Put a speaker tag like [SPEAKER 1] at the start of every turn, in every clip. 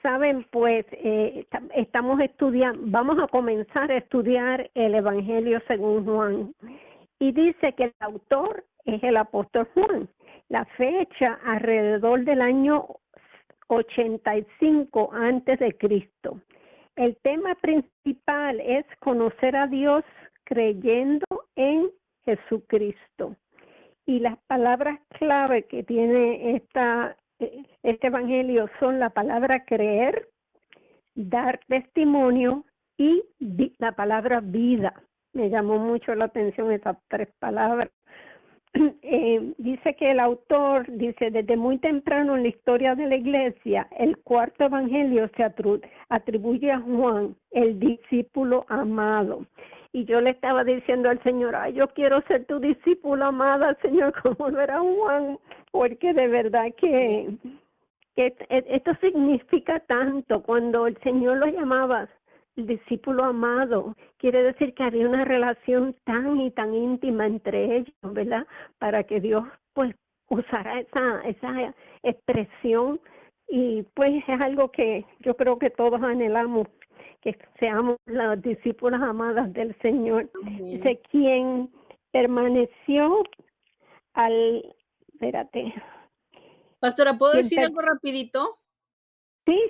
[SPEAKER 1] saben, pues estamos estudiando, vamos a comenzar a estudiar el Evangelio según Juan. Y dice que el autor es el apóstol Juan. La fecha alrededor del año 85 antes de Cristo. El tema principal es conocer a Dios creyendo en Jesucristo. Y las palabras clave que tiene este evangelio son la palabra creer, dar testimonio y la palabra vida. Me llamó mucho la atención esas tres palabras. Dice que el autor dice, desde muy temprano en la historia de la iglesia, el cuarto evangelio se atribuye a Juan, el discípulo amado. Y yo le estaba diciendo al Señor, ay, yo quiero ser tu discípulo amada, Señor, como no era Juan, porque de verdad que esto significa tanto. Cuando el Señor lo llamaba el discípulo amado, quiere decir que había una relación tan y tan íntima entre ellos, ¿verdad? Para que Dios pues usara esa expresión, y pues es algo que yo creo que todos anhelamos, que seamos las discípulas amadas del Señor. Dice, quien permaneció espérate.
[SPEAKER 2] Pastora, ¿puedo decir algo rapidito?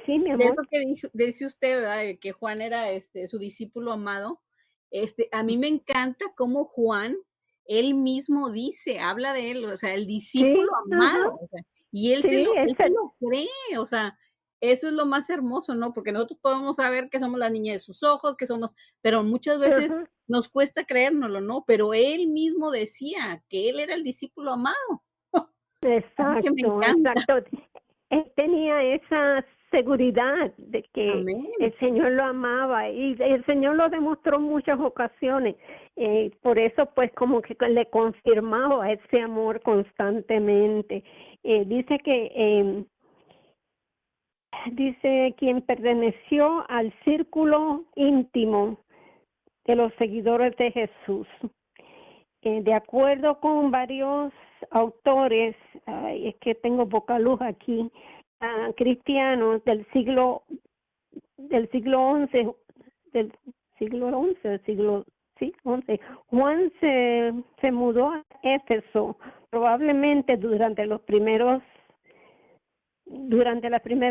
[SPEAKER 1] Sí, mi amor.
[SPEAKER 2] De eso que dice usted, ¿verdad? Que Juan era su discípulo amado. A mí me encanta cómo Juan, él mismo dice, habla de él, o sea, el discípulo amado, o sea, y él se lo cree, o sea, eso es lo más hermoso, ¿no? Porque nosotros podemos saber que somos la niña de sus ojos, que somos, pero muchas veces nos cuesta creérnoslo, ¿no? Pero él mismo decía que él era el discípulo amado.
[SPEAKER 1] Exacto, exacto. Él tenía esa seguridad de que el Señor lo amaba, y el Señor lo demostró en muchas ocasiones. Por eso pues como que le confirmaba ese amor constantemente. Dice que dice quien perteneció al círculo íntimo de los seguidores de Jesús. De acuerdo con varios autores, es que tengo poca luz aquí, cristianos del siglo XI, Juan se mudó a Éfeso probablemente durante la primera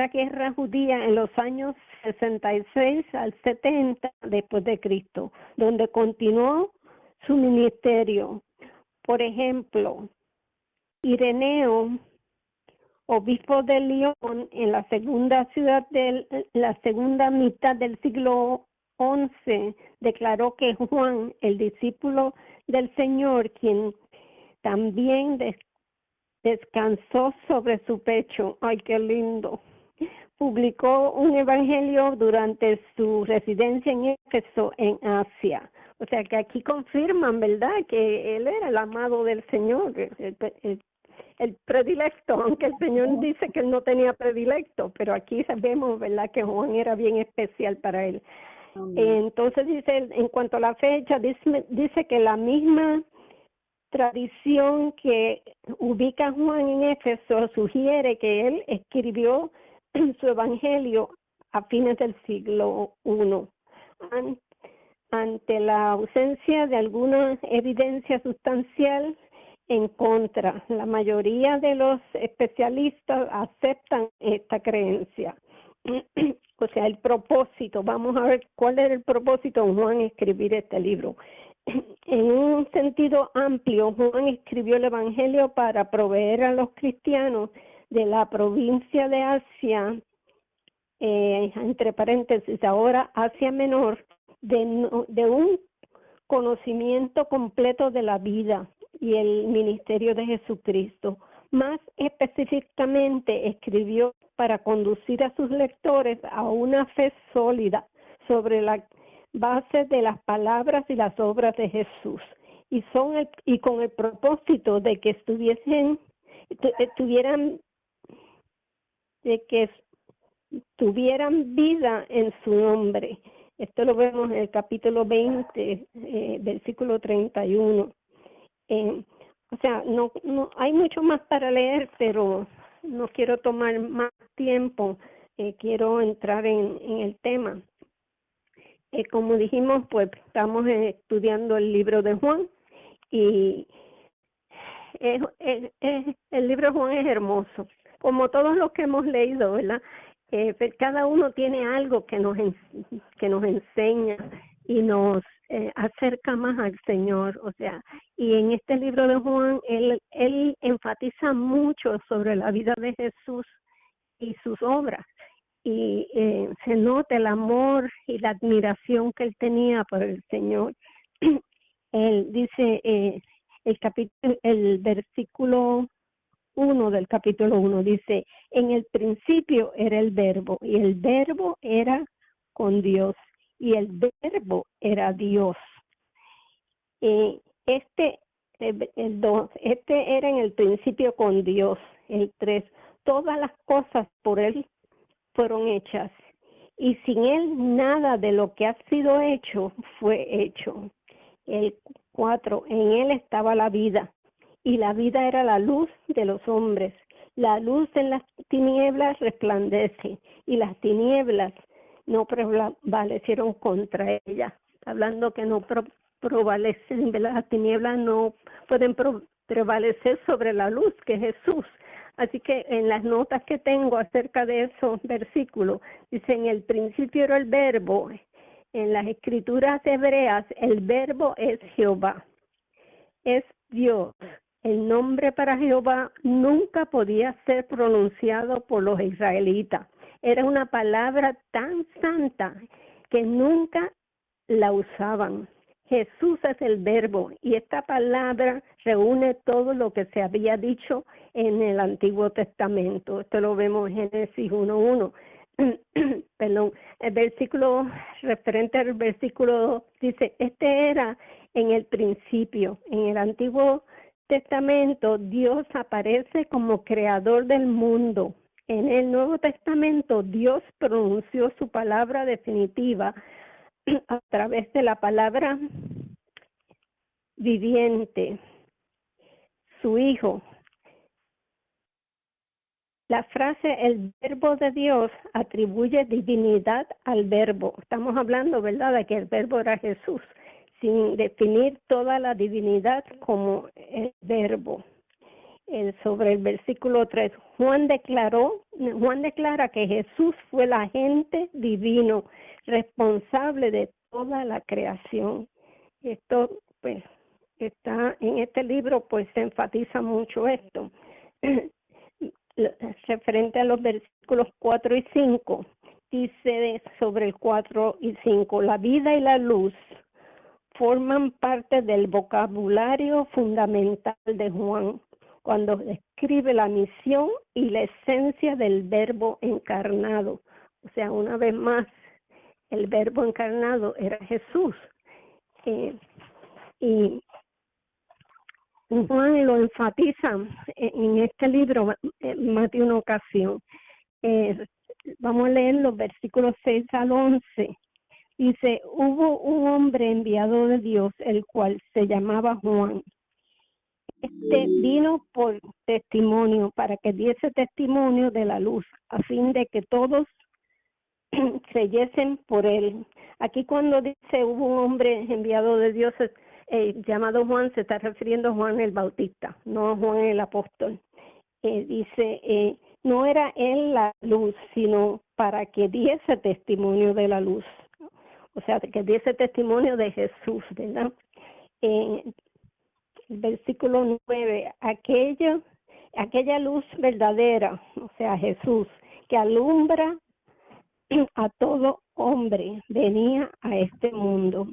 [SPEAKER 1] guerra judía en los años 66 al 70 después de Cristo, donde continuó su ministerio. Por ejemplo, Ireneo, obispo de León, en la segunda mitad del siglo XI, declaró que Juan, el discípulo del Señor, quien también descansó sobre su pecho, ay, qué lindo, publicó un evangelio durante su residencia en Éfeso, en Asia. O sea que aquí confirman, ¿verdad?, que él era el amado del Señor, el predilecto, aunque el Señor dice que él no tenía predilecto, pero aquí sabemos, ¿verdad?, que Juan era bien especial para él. Entonces dice, en cuanto a la fecha, dice que la misma tradición que ubica a Juan en Éfeso sugiere que él escribió su evangelio a fines del siglo I. Ante la ausencia de alguna evidencia sustancial en contra, la mayoría de los especialistas aceptan esta creencia. O sea, el propósito, vamos a ver cuál era el propósito de Juan escribir este libro. En un sentido amplio, Juan escribió el Evangelio para proveer a los cristianos de la provincia de Asia, entre paréntesis, ahora Asia Menor, de un conocimiento completo de la vida y el ministerio de Jesucristo. Más específicamente, escribió para conducir a sus lectores a una fe sólida sobre la base de las palabras y las obras de Jesús, y con el propósito de que tuvieran vida en su nombre. Esto lo vemos en el capítulo 20, versículo 31. O sea, no hay mucho más para leer, pero no quiero tomar más tiempo. quiero entrar en el tema. Como dijimos, pues estamos estudiando el libro de Juan y el libro de Juan es hermoso, como todos los que hemos leído, ¿verdad? Cada uno tiene algo que nos enseña y nos acerca más al Señor, o sea, y en este libro de Juan él enfatiza mucho sobre la vida de Jesús y sus obras, y se nota el amor y la admiración que él tenía por el Señor. Él dice, el versículo 1 del capítulo 1 dice, en el principio era el verbo, y el verbo era con Dios, y el verbo era Dios. El 2, era en el principio con Dios. El 3, todas las cosas por él fueron hechas, y sin él nada de lo que ha sido hecho fue hecho. El 4, en él estaba la vida, y la vida era la luz de los hombres. La luz en las tinieblas resplandece, y las tinieblas no prevalecieron contra ella. Hablando que no prevalecen, las tinieblas no pueden prevalecer sobre la luz, que es Jesús. Así que en las notas que tengo acerca de esos versículos, dice, en el principio era el verbo. En las escrituras hebreas, el verbo es Jehová, es Dios. El nombre para Jehová nunca podía ser pronunciado por los israelitas. Era una palabra tan santa que nunca la usaban. Jesús es el verbo, y esta palabra reúne todo lo que se había dicho en el Antiguo Testamento. Esto lo vemos en Génesis 1:1. Perdón, el versículo referente al versículo 2 dice, este era en el principio. En el Antiguo Testamento Dios aparece como creador del mundo. En el Nuevo Testamento Dios pronunció su palabra definitiva a través de la palabra viviente, su Hijo. La frase el verbo de Dios atribuye divinidad al verbo. Estamos hablando, ¿verdad?, de que el verbo era Jesús, sin definir toda la divinidad como el verbo. Sobre el versículo 3, Juan declara que Jesús fue el agente divino responsable de toda la creación. Esto, pues, está en este libro, pues se enfatiza mucho esto. Referente a los versículos 4 y 5, dice sobre el 4 y 5, la vida y la luz forman parte del vocabulario fundamental de Juan cuando describe la misión y la esencia del verbo encarnado. O sea, una vez más, el verbo encarnado era Jesús. Y Juan lo enfatiza en este libro más de una ocasión. Vamos a leer los versículos 6 al 11. Dice, hubo un hombre enviado de Dios, el cual se llamaba Juan. Vino por testimonio, para que diese testimonio de la luz, a fin de que todos creyesen por él. Aquí cuando dice hubo un hombre enviado de Dios llamado Juan, se está refiriendo a Juan el Bautista, no a Juan el apóstol. Dice, no era él la luz, sino para que diese testimonio de la luz. O sea, que diese testimonio de Jesús, ¿verdad? El versículo 9, aquella luz verdadera, o sea, Jesús, que alumbra a todo hombre, venía a este mundo.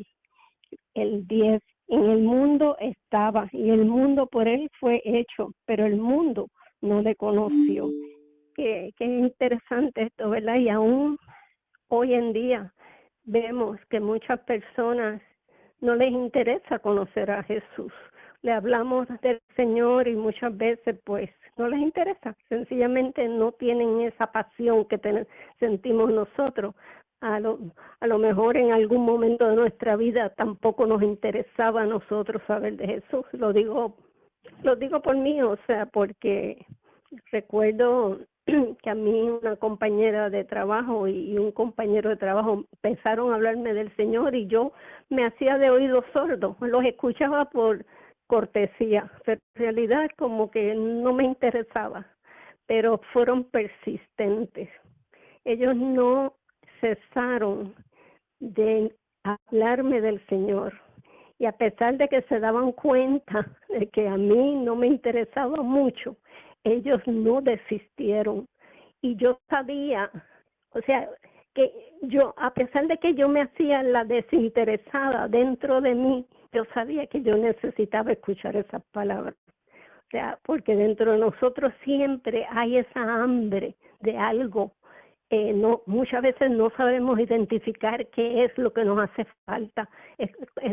[SPEAKER 1] El 10, en el mundo estaba, y el mundo por él fue hecho, pero el mundo no le conoció. Qué interesante esto, ¿verdad? Y aún hoy en día vemos que muchas personas no les interesa conocer a Jesús. Le hablamos del Señor y muchas veces pues no les interesa, sencillamente no tienen esa pasión que sentimos nosotros. A lo mejor en algún momento de nuestra vida tampoco nos interesaba a nosotros saber de Jesús. Lo digo por mí, o sea, porque recuerdo que a mí una compañera de trabajo y un compañero de trabajo empezaron a hablarme del Señor y yo me hacía de oídos sordos, los escuchaba por cortesía, pero en realidad como que no me interesaba, pero fueron persistentes. Ellos no cesaron de hablarme del Señor. Y a pesar de que se daban cuenta de que a mí no me interesaba mucho, ellos no desistieron. Y yo sabía, o sea, que yo, a pesar de que yo me hacía la desinteresada dentro de mí, yo sabía que yo necesitaba escuchar esas palabras. O sea, porque dentro de nosotros siempre hay esa hambre de algo. No, muchas veces no sabemos identificar qué es lo que nos hace falta.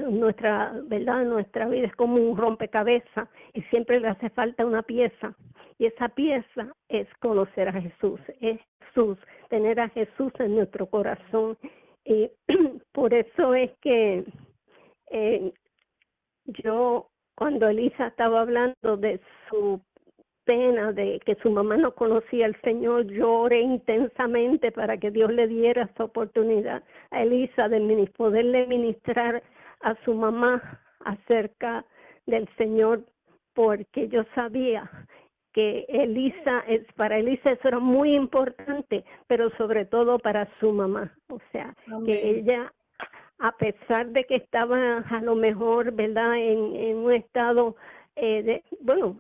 [SPEAKER 1] Nuestra verdad, nuestra vida es como un rompecabezas y siempre le hace falta una pieza. Y esa pieza es conocer a Jesús, es Jesús, tener a Jesús en nuestro corazón. Y por eso es que yo, cuando Elisa estaba hablando de su pena de que su mamá no conocía al Señor, yo oré intensamente para que Dios le diera esa oportunidad a Elisa de poderle ministrar a su mamá acerca del Señor, porque yo sabía que para Elisa eso era muy importante, pero sobre todo para su mamá, o sea,
[SPEAKER 2] Amén.
[SPEAKER 1] que ella, a pesar de que estaba a lo mejor, ¿verdad?, en un estado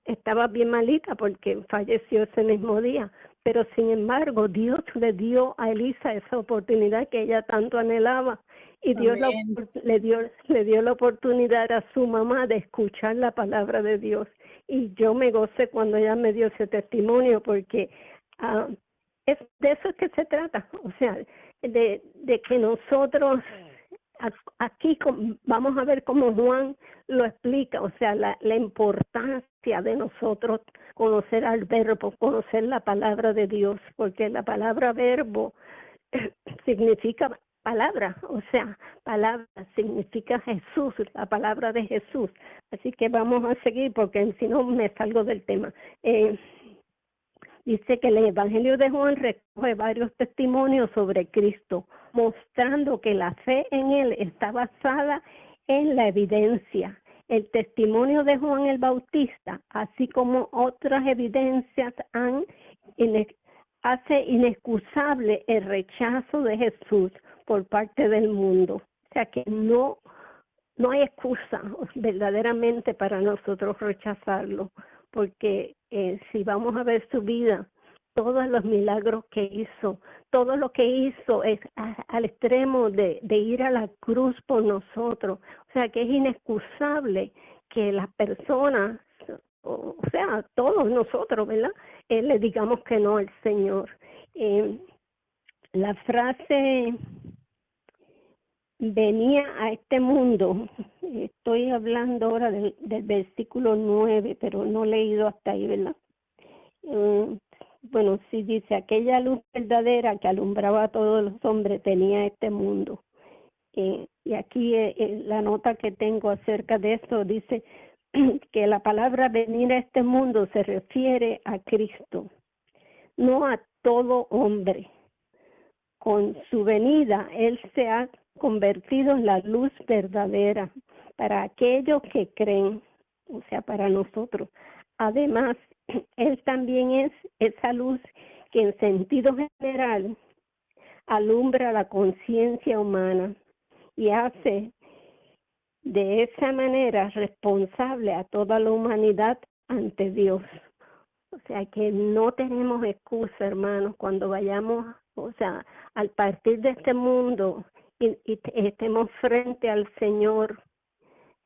[SPEAKER 1] estaba bien malita porque falleció ese mismo día, pero sin embargo Dios le dio a Elisa esa oportunidad que ella tanto anhelaba y Dios le dio la oportunidad a su mamá de escuchar la palabra de Dios. Y yo me gocé cuando ella me dio ese testimonio porque es de eso es que se trata, o sea, de que nosotros aquí vamos a ver cómo Juan lo explica, o sea, la importancia de nosotros conocer al verbo, conocer la palabra de Dios, porque la palabra verbo significa palabra, o sea, palabra significa Jesús, la palabra de Jesús. Así que vamos a seguir porque si no me salgo del tema. Dice que el Evangelio de Juan recoge varios testimonios sobre Cristo, mostrando que la fe en Él está basada en la evidencia. El testimonio de Juan el Bautista, así como otras evidencias, hace inexcusable el rechazo de Jesús por parte del mundo. O sea que no hay excusa verdaderamente para nosotros rechazarlo, porque si vamos a ver su vida, todos los milagros que hizo, todo lo que hizo es al extremo de ir a la cruz por nosotros. O sea que es inexcusable que las personas, o sea, todos nosotros, ¿verdad?, le digamos que no al Señor. La frase venía a este mundo, estoy hablando ahora del versículo 9, pero no he leído hasta ahí, ¿verdad? Bueno, sí dice, aquella luz verdadera que alumbraba a todos los hombres tenía este mundo. Y aquí la nota que tengo acerca de esto dice que la palabra venir a este mundo se refiere a Cristo, no a todo hombre. Con su venida, Él se ha convertido en la luz verdadera para aquellos que creen, o sea, para nosotros. Además, Él también es esa luz que en sentido general alumbra la conciencia humana y hace de esa manera responsable a toda la humanidad ante Dios. O sea que no tenemos excusa, hermanos, cuando vayamos, o sea, al partir de este mundo y estemos frente al Señor,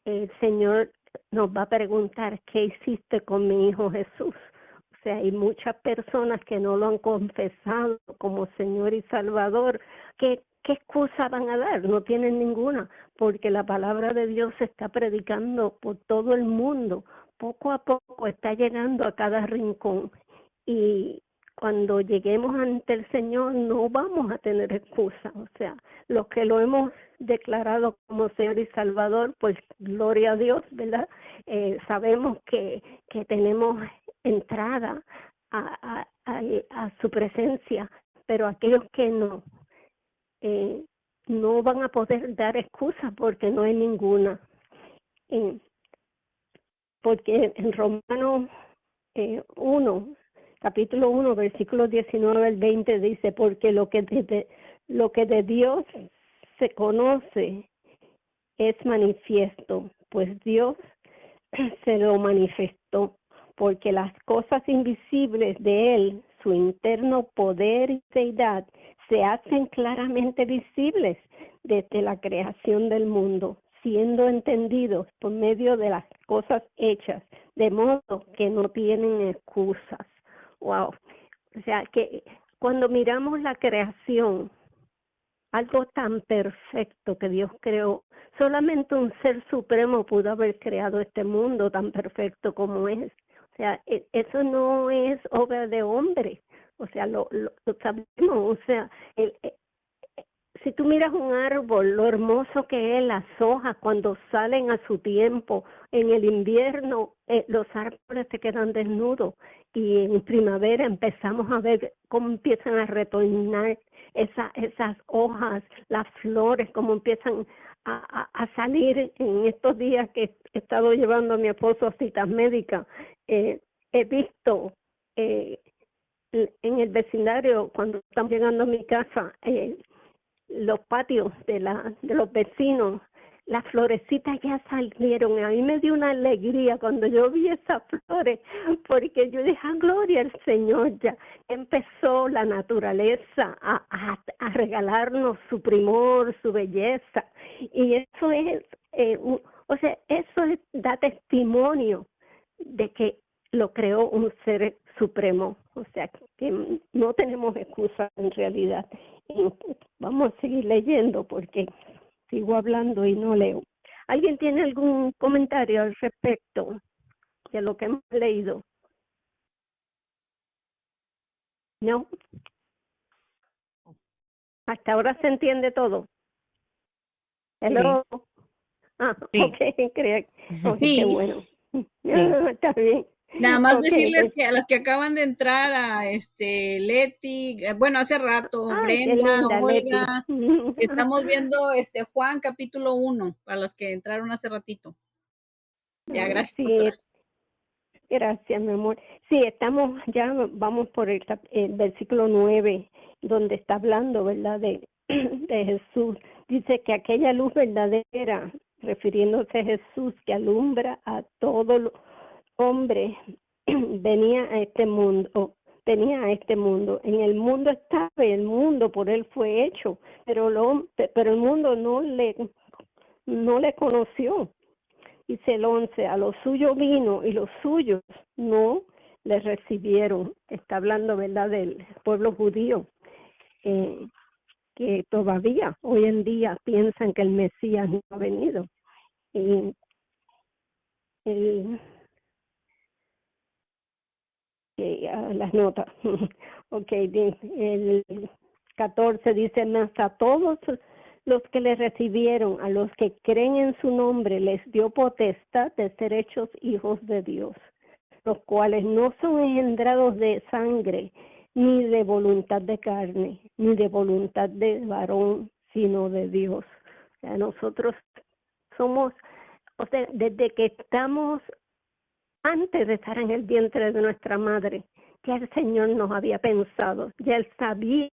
[SPEAKER 1] el Señor nos va a preguntar, ¿qué hiciste con mi hijo Jesús? O sea, hay muchas personas que no lo han confesado como Señor y Salvador. ¿Qué excusa van a dar? No tienen ninguna, porque la palabra de Dios se está predicando por todo el mundo. Poco a poco está llegando a cada rincón y cuando lleguemos ante el Señor no vamos a tener excusa. O sea, los que lo hemos declarado como Señor y Salvador, pues gloria a Dios, ¿verdad? Sabemos que tenemos entrada a su presencia, pero aquellos que no van a poder dar excusas porque no hay ninguna. Porque en Romanos 1, capítulo 1, versículos 19 al 20 dice, porque lo que de Dios se conoce es manifiesto, pues Dios se lo manifestó, porque las cosas invisibles de Él, su interno poder y deidad, se hacen claramente visibles desde la creación del mundo, siendo entendidos por medio de las cosas hechas, de modo que no tienen excusas. Wow. O sea, que cuando miramos la creación, algo tan perfecto que Dios creó, solamente un ser supremo pudo haber creado este mundo tan perfecto como es. O sea, eso no es obra de hombre. O sea, lo sabemos. O sea, si tú miras un árbol, lo hermoso que es, las hojas cuando salen a su tiempo, en el invierno los árboles se quedan desnudos y en primavera empezamos a ver cómo empiezan a retornar esas hojas, las flores, cómo empiezan a salir. En estos días que he estado llevando a mi esposo a citas médicas, he visto en el vecindario, cuando están llegando a mi casa, los patios de los vecinos, las florecitas ya salieron. A mí me dio una alegría cuando yo vi esas flores, porque yo dije, gloria al Señor, ya empezó la naturaleza a regalarnos su primor, su belleza, y eso es, o sea, da testimonio de que lo creó un ser supremo. O sea, que no tenemos excusa en realidad. Vamos a seguir leyendo porque sigo hablando y no leo. ¿Alguien tiene algún comentario al respecto de lo que hemos leído? ¿No? ¿Hasta ahora se entiende todo? ¿Hello?
[SPEAKER 3] Sí.
[SPEAKER 1] Sí. Ok, creo.
[SPEAKER 2] Sí.
[SPEAKER 1] Qué bueno. Está bien.
[SPEAKER 2] Nada más
[SPEAKER 1] Okay,
[SPEAKER 2] decirles que a las que acaban de entrar, a Leti, bueno, hace rato, Brenda,
[SPEAKER 1] linda,
[SPEAKER 2] Olga,
[SPEAKER 1] Leti.
[SPEAKER 2] estamos viendo Juan capítulo 1, para las que entraron hace ratito. Ya, gracias,
[SPEAKER 1] Sí,
[SPEAKER 2] pastora.
[SPEAKER 1] gracias, mi amor. Sí, ya vamos por el versículo 9, donde está hablando, ¿verdad?, de Jesús. Dice que aquella luz verdadera, refiriéndose a Jesús, que alumbra a todo hombre, venía a este mundo. En el mundo estaba y el mundo por él fue hecho, pero el mundo no le conoció. Dice el 11, a lo suyo vino y los suyos no le recibieron. Está hablando, ¿verdad?, del pueblo judío, que todavía hoy en día piensan que el Mesías no ha venido. Y las notas. Ok, el 14 dice, más a todos los que le recibieron, a los que creen en su nombre, les dio potestad de ser hechos hijos de Dios, los cuales no son engendrados de sangre, ni de voluntad de carne, ni de voluntad de varón, sino de Dios. O sea, nosotros somos, o sea, desde que estamos, antes de estar en el vientre de nuestra madre, ya el Señor nos había pensado, ya Él sabía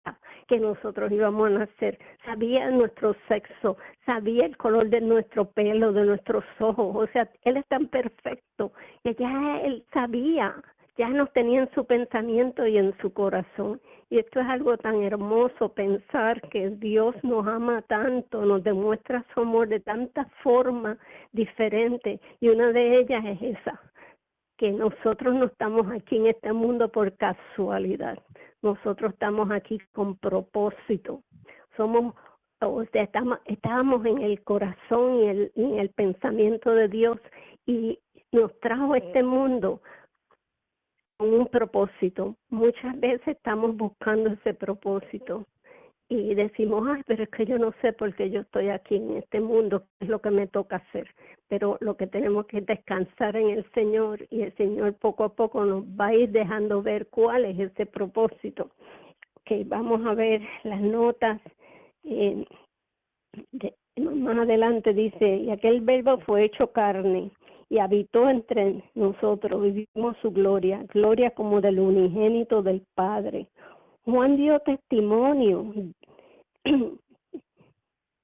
[SPEAKER 1] que nosotros íbamos a nacer, sabía nuestro sexo, sabía el color de nuestro pelo, de nuestros ojos. O sea, Él es tan perfecto que ya Él sabía, ya nos tenía en su pensamiento y en su corazón. Y esto es algo tan hermoso, pensar que Dios nos ama tanto, nos demuestra su amor de tantas formas diferentes, y una de ellas es esa, que nosotros no estamos aquí en este mundo por casualidad. Nosotros estamos aquí con propósito. Estábamos en el corazón y en el pensamiento de Dios, y nos trajo a este mundo con un propósito. Muchas veces estamos buscando ese propósito y decimos, pero es que yo no sé por qué yo estoy aquí en este mundo, qué es lo que me toca hacer. pero lo que tenemos que descansar en el Señor, y el Señor poco a poco nos va a ir dejando ver cuál es ese propósito. Ok, vamos a ver las notas. Más adelante dice, y aquel verbo fue hecho carne y habitó entre nosotros, y vimos su gloria, gloria como del unigénito del Padre. Juan dio testimonio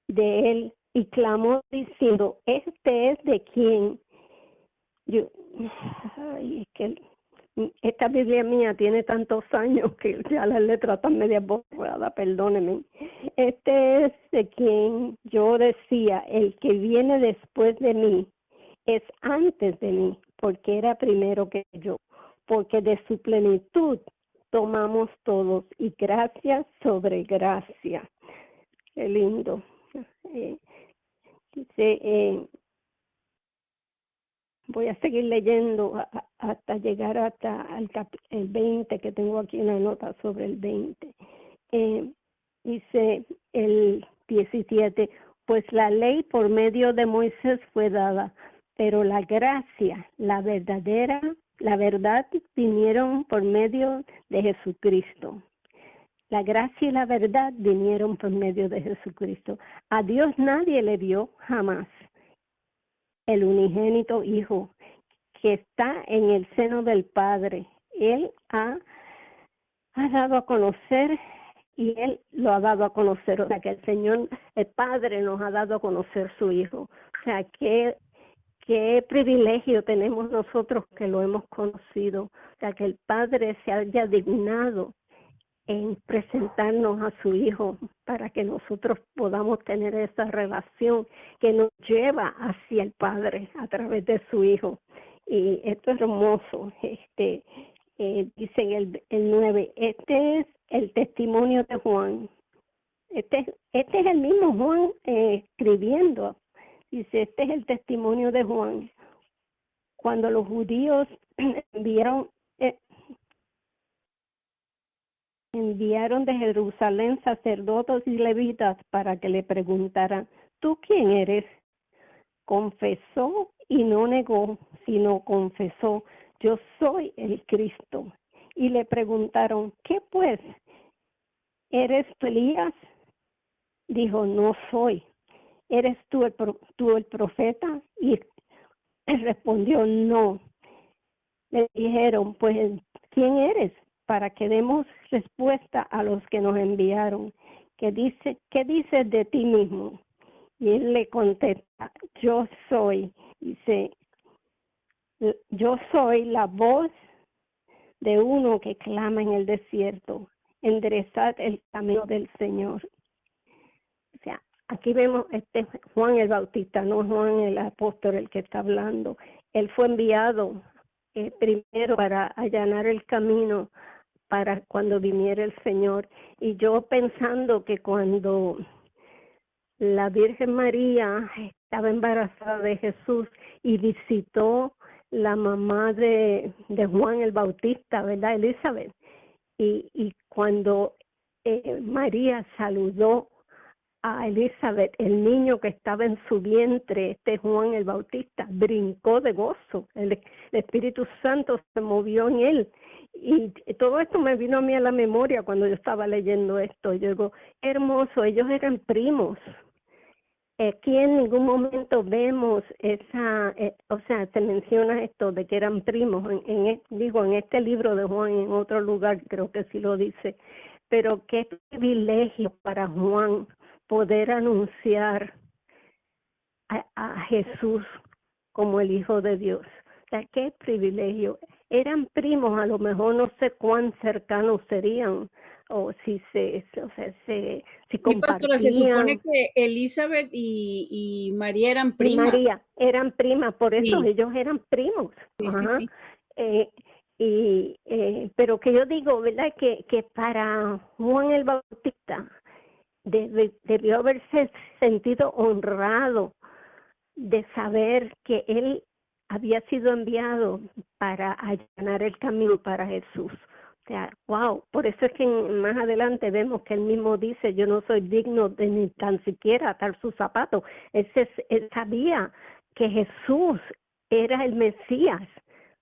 [SPEAKER 1] de él y clamó diciendo, este es de quien es que esta Biblia mía tiene tantos años que ya las letras están media borradas, perdónenme. Este es de quien yo decía, el que viene después de mí es antes de mí, porque era primero que yo, porque de su plenitud tomamos todos, y gracia sobre gracia. Qué lindo. Dice, voy a seguir leyendo hasta llegar hasta el 20, que tengo aquí una nota sobre el 20. Dice el 17, pues la ley por medio de Moisés fue dada, pero la gracia, la verdad vinieron por medio de Jesucristo. La gracia y la verdad vinieron por medio de Jesucristo. A Dios nadie le vio jamás. El unigénito Hijo que está en el seno del Padre, Él ha dado a conocer, y Él lo ha dado a conocer. O sea, que el Señor, el Padre, nos ha dado a conocer su Hijo. O sea, qué privilegio tenemos nosotros que lo hemos conocido. O sea, que el Padre se haya dignado en presentarnos a su Hijo para que nosotros podamos tener esa relación que nos lleva hacia el Padre a través de su Hijo. Y esto es hermoso. Dice en el 9, este es el testimonio de Juan. Este es el mismo Juan escribiendo. Dice, este es el testimonio de Juan. Cuando los judíos enviaron de Jerusalén sacerdotes y levitas para que le preguntaran, ¿tú quién eres? Confesó y no negó, sino confesó, yo soy el Cristo. Y le preguntaron, ¿qué pues? ¿Eres tú Elías? Dijo, no soy. ¿Eres tú el profeta? Y respondió, no. Le dijeron, pues, ¿quién eres? Para que demos respuesta a los que nos enviaron. ¿Qué dices de ti mismo? Y él le contesta, yo soy. Dice, yo soy la voz de uno que clama en el desierto, enderezad el camino del Señor. O sea, aquí vemos Juan el Bautista, no Juan el apóstol el que está hablando. Él fue enviado primero para allanar el camino para cuando viniera el Señor. Y yo pensando que cuando la Virgen María estaba embarazada de Jesús y visitó la mamá de Juan el Bautista, ¿verdad? Elizabeth. Y cuando María saludó a Elizabeth, el niño que estaba en su vientre, Juan el Bautista, brincó de gozo. El Espíritu Santo se movió en él. Y todo esto me vino a mí a la memoria cuando yo estaba leyendo esto. Yo digo, hermoso, ellos eran primos. Aquí en ningún momento vemos se menciona esto de que eran primos, en este libro de Juan, en otro lugar creo que sí lo dice, pero qué privilegio para Juan poder anunciar a Jesús como el Hijo de Dios. O sea, qué privilegio. Eran primos, a lo mejor no sé cuán cercanos serían, o si si compartían.
[SPEAKER 2] Pastora, se supone que Elizabeth y María eran primas.
[SPEAKER 1] Y María eran primas, por eso ellos eran primos.
[SPEAKER 2] Sí,
[SPEAKER 1] ajá.
[SPEAKER 2] Sí.
[SPEAKER 1] Pero que yo digo, ¿verdad? Que para Juan el Bautista debió haberse sentido honrado de saber que él había sido enviado para allanar el camino para Jesús. O sea, wow, por eso es que más adelante vemos que él mismo dice, yo no soy digno de ni tan siquiera atar sus zapatos. Él sabía que Jesús era el Mesías.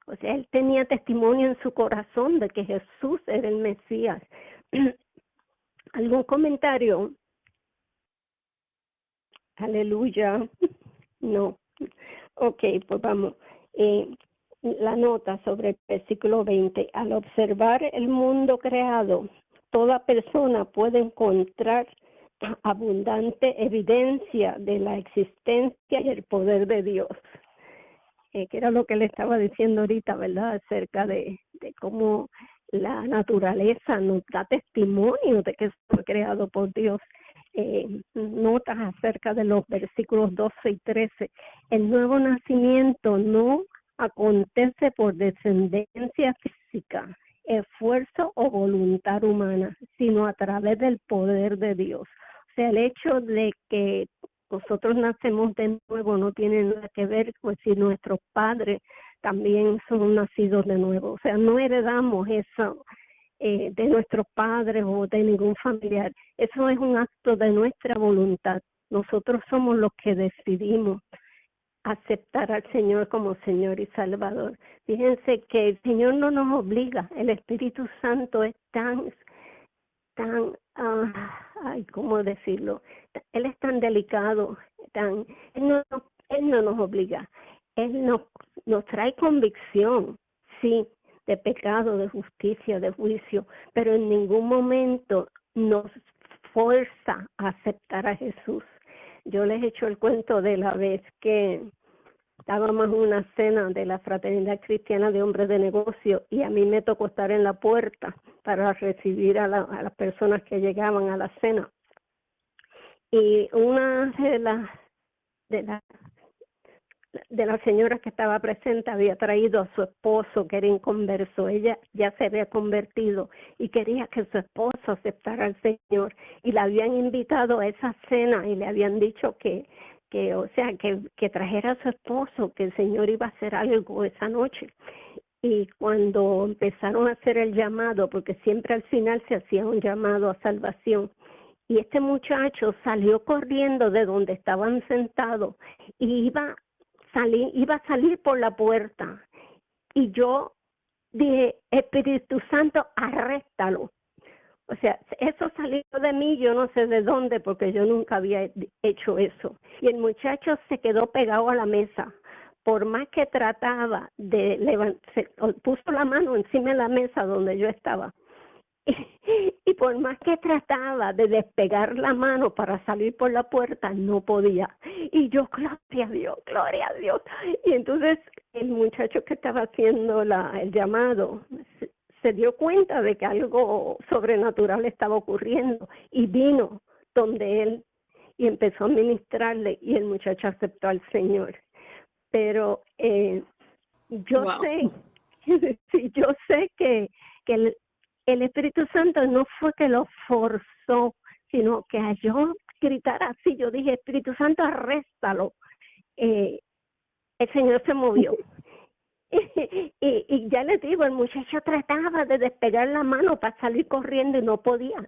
[SPEAKER 1] O sea, él tenía testimonio en su corazón de que Jesús era el Mesías. ¿Algún comentario? Aleluya. No. Ok, pues vamos. La nota sobre el versículo 20. Al observar el mundo creado, toda persona puede encontrar abundante evidencia de la existencia y el poder de Dios. Que era lo que le estaba diciendo ahorita, ¿verdad? Acerca de cómo la naturaleza nos da testimonio de que fue creado por Dios. Notas acerca de los versículos 12 y 13. El nuevo nacimiento no acontece por descendencia física, esfuerzo o voluntad humana, sino a través del poder de Dios. O sea, el hecho de que nosotros nacemos de nuevo no tiene nada que ver con si nuestros padres también son nacidos de nuevo. O sea, no heredamos eso de nuestros padres o de ningún familiar. Eso es un acto de nuestra voluntad. Nosotros somos los que decidimos aceptar al Señor como Señor y Salvador. Fíjense que el Señor no nos obliga. El Espíritu Santo es tan, ¿cómo decirlo? Él es tan delicado, él no nos obliga. Él nos trae convicción, sí, de pecado, de justicia, de juicio, pero en ningún momento nos fuerza a aceptar a Jesús. Yo les he hecho el cuento de la vez que estábamos en una cena de la Fraternidad Cristiana de Hombres de Negocio y a mí me tocó estar en la puerta para recibir a las personas que llegaban a la cena. Y una de las señoras que estaba presente había traído a su esposo, que era inconverso. Ella ya se había convertido y quería que su esposo aceptara al Señor. Y la habían invitado a esa cena y le habían dicho que trajera a su esposo, que el Señor iba a hacer algo esa noche. Y cuando empezaron a hacer el llamado, porque siempre al final se hacía un llamado a salvación, y este muchacho salió corriendo de donde estaban sentados y iba a salir por la puerta. Y yo dije, Espíritu Santo, arréstalo. O sea, eso salió de mí, yo no sé de dónde, porque yo nunca había hecho eso. Y el muchacho se quedó pegado a la mesa. Por más que trataba de levantarse, puso la mano encima de la mesa donde yo estaba. Y por más que trataba de despegar la mano para salir por la puerta, no podía. Y yo, gloria a Dios, gloria a Dios. Y entonces el muchacho que estaba haciendo el llamado se dio cuenta de que algo sobrenatural estaba ocurriendo y vino donde él y empezó a ministrarle y el muchacho aceptó al Señor. Pero yo sé que el Espíritu Santo no fue que lo forzó, sino que a yo gritar así, yo dije, Espíritu Santo, arréstalo. El Señor se movió. Y ya les digo, el muchacho trataba de despegar la mano para salir corriendo y no podía.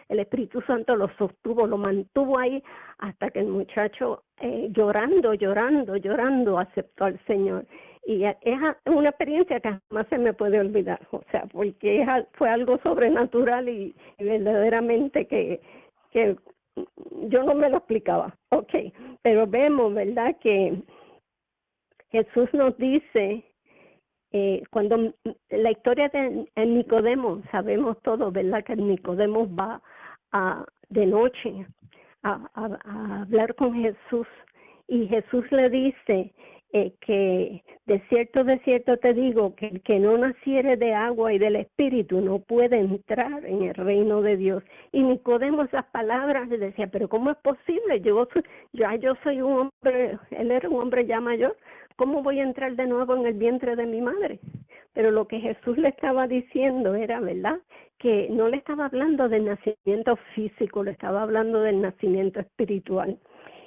[SPEAKER 1] El Espíritu Santo lo sostuvo, lo mantuvo ahí hasta que el muchacho llorando, aceptó al Señor. Y es una experiencia que jamás se me puede olvidar, o sea, porque fue algo sobrenatural y verdaderamente que yo no me lo explicaba. Okay, pero vemos, ¿verdad?, que Jesús nos dice, cuando la historia de Nicodemo, sabemos todos, ¿verdad?, que Nicodemo va de noche a hablar con Jesús y Jesús le dice que de cierto te digo que el que no naciere de agua y del Espíritu no puede entrar en el reino de Dios. Y Nicodemo esas palabras le decía, pero ¿cómo es posible? Yo soy un hombre, él era un hombre ya mayor, ¿cómo voy a entrar de nuevo en el vientre de mi madre? Pero lo que Jesús le estaba diciendo era, ¿verdad?, que no le estaba hablando del nacimiento físico, le estaba hablando del nacimiento espiritual.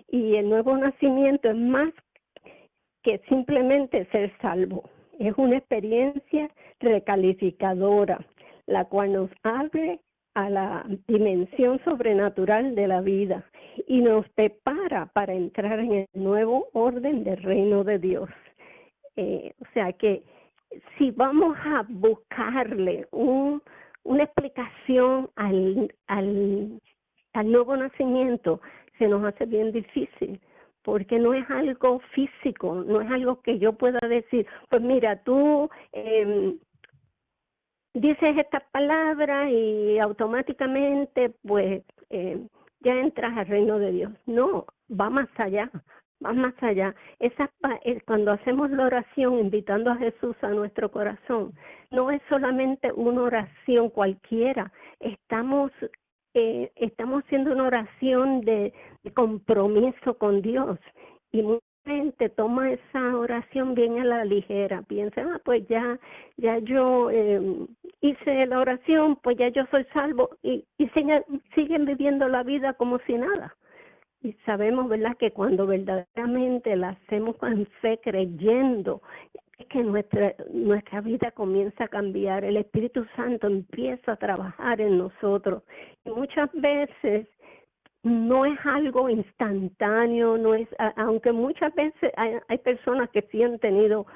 [SPEAKER 1] Y el nuevo nacimiento es más que simplemente ser salvo. Es una experiencia recalificadora, la cual nos abre a la dimensión sobrenatural de la vida y nos prepara para entrar en el nuevo orden del reino de Dios. O sea que si vamos a buscarle una explicación al nuevo nacimiento, se nos hace bien difícil, porque no es algo físico, no es algo que yo pueda decir, pues mira, tú dices estas palabras y automáticamente pues ya entras al reino de Dios. No, va más allá, va más allá. Cuando hacemos la oración invitando a Jesús a nuestro corazón, no es solamente una oración cualquiera, estamos haciendo una oración de compromiso con Dios, y mucha gente toma esa oración bien a la ligera, piensa, pues ya yo hice la oración, pues ya yo soy salvo, y siguen viviendo la vida como si nada. Y sabemos, ¿verdad?, que cuando verdaderamente la hacemos con fe, creyendo, es que nuestra vida comienza a cambiar, el Espíritu Santo empieza a trabajar en nosotros. Y muchas veces no es algo instantáneo, no es, aunque muchas veces hay personas que sí han tenido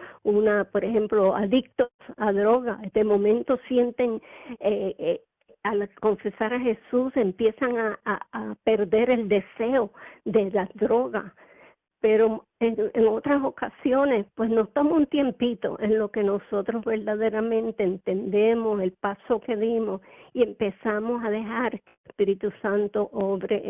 [SPEAKER 1] por ejemplo, adictos a droga, de momento sienten al confesar a Jesús empiezan a perder el deseo de las drogas, pero en otras ocasiones pues nos toma un tiempito en lo que nosotros verdaderamente entendemos el paso que dimos y empezamos a dejar que el Espíritu Santo obre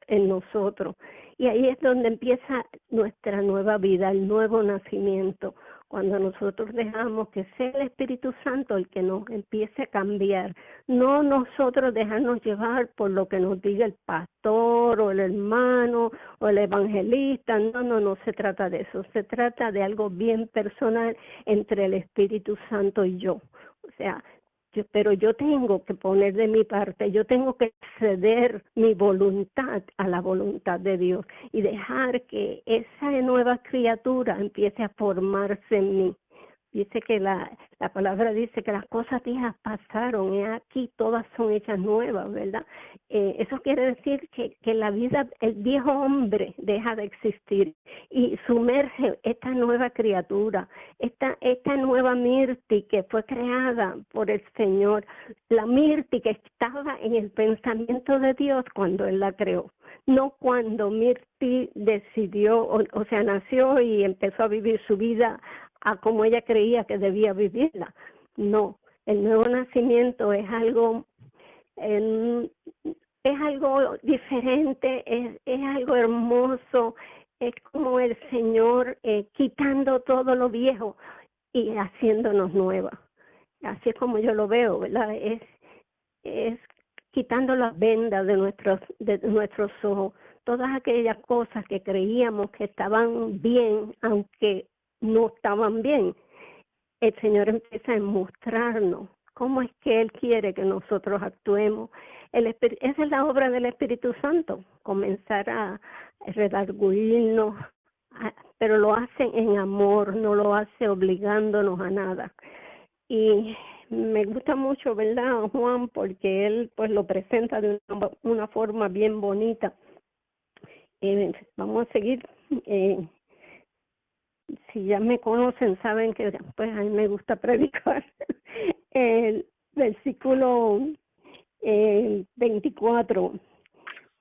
[SPEAKER 1] en nosotros, y ahí es donde empieza nuestra nueva vida, el nuevo nacimiento, cuando nosotros dejamos que sea el Espíritu Santo el que nos empiece a cambiar, no nosotros dejarnos llevar por lo que nos diga el pastor o el hermano o el evangelista. No se trata de eso, se trata de algo bien personal entre el Espíritu Santo y yo. O sea, pero yo tengo que poner de mi parte, yo tengo que ceder mi voluntad a la voluntad de Dios y dejar que esa nueva criatura empiece a formarse en mí. Dice que la palabra dice que las cosas viejas pasaron y aquí todas son hechas nuevas, ¿verdad? Eso quiere decir que la vida, el viejo hombre deja de existir y sumerge esta nueva criatura, esta nueva Mirti que fue creada por el Señor, la Mirti que estaba en el pensamiento de Dios cuando Él la creó. No cuando Mirti decidió, o sea, nació y empezó a vivir su vida a como ella creía que debía vivirla. No, el nuevo nacimiento es algo diferente, es algo hermoso, es como el Señor quitando todo lo viejo y haciéndonos nuevas. Así es como yo lo veo, ¿verdad? Es quitando las vendas de nuestros ojos, todas aquellas cosas que creíamos que estaban bien, aunque no estaban bien. El Señor empieza a mostrarnos cómo es que Él quiere que nosotros actuemos. Esa es la obra del Espíritu Santo, comenzar a redarguirnos, pero lo hace en amor, no lo hace obligándonos a nada. Y me gusta mucho, ¿verdad, Juan? Porque él pues lo presenta de una forma bien bonita. Vamos a seguir. Si ya me conocen, saben que pues a mí me gusta predicar. El versículo 24